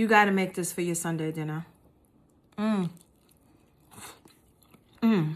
You got to make this for your Sunday dinner. Mmm. Mmm.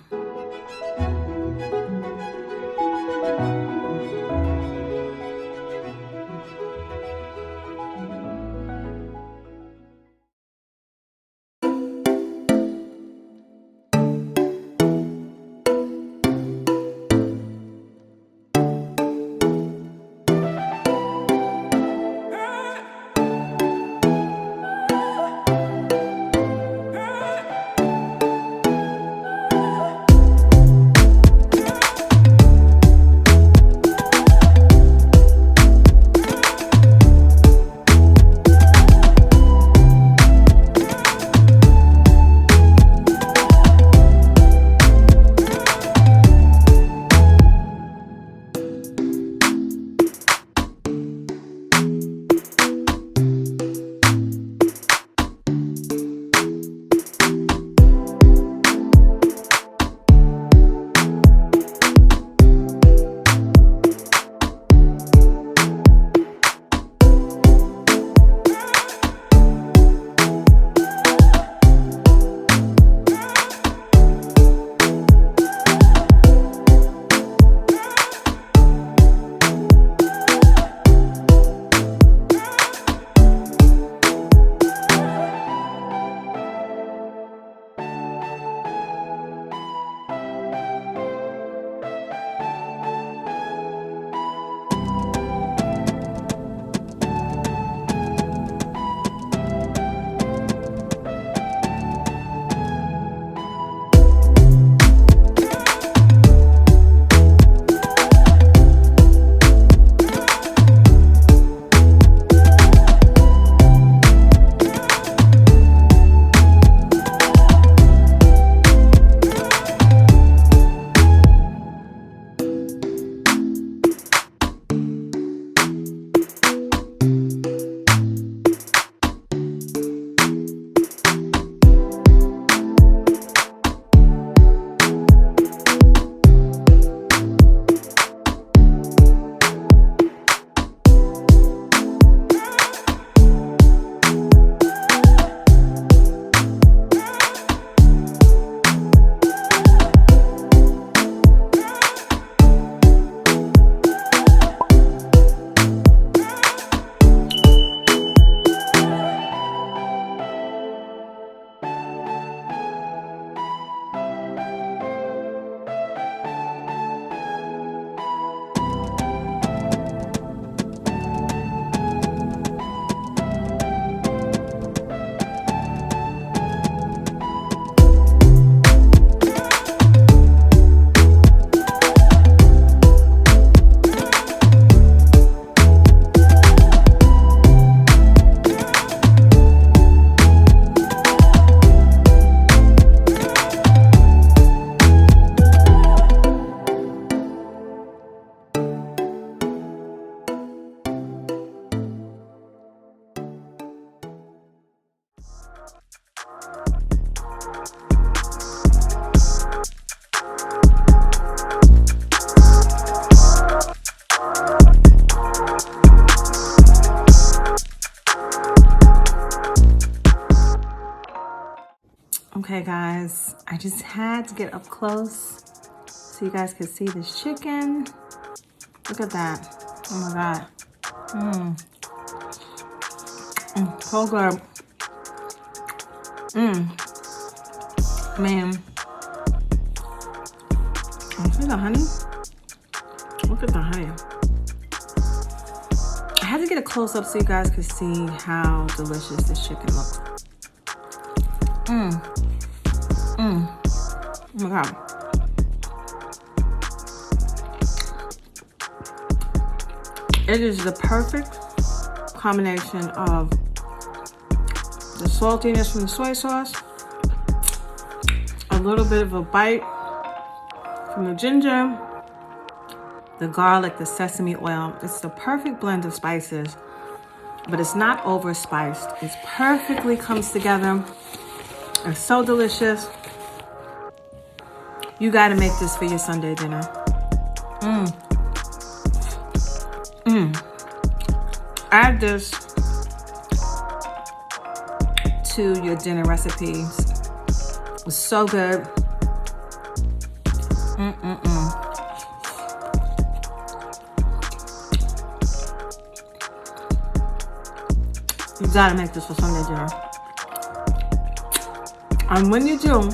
Okay guys, I just had to get up close so you guys could see this chicken. Look at that. Oh my God. So good. Man. See the honey? Look at the honey. I had to get a close up so you guys could see how delicious this chicken looks. Oh my God. It is the perfect combination of the saltiness from the soy sauce, a little bit of a bite from the ginger, the garlic, the sesame oil. It's the perfect blend of spices, but it's not over spiced. It perfectly comes together. It's so delicious. You gotta make this for your Sunday dinner. Add this to your dinner recipes. It's so good. You gotta make this for Sunday dinner. And when you do,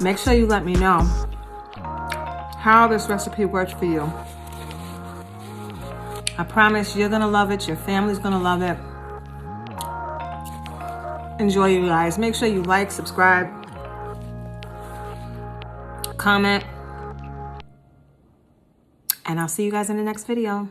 make sure you let me know how this recipe worked for you. I promise you're gonna love it. Your family's gonna love it. Enjoy, you guys. Make sure you like, subscribe, comment, and I'll see you guys in the next video.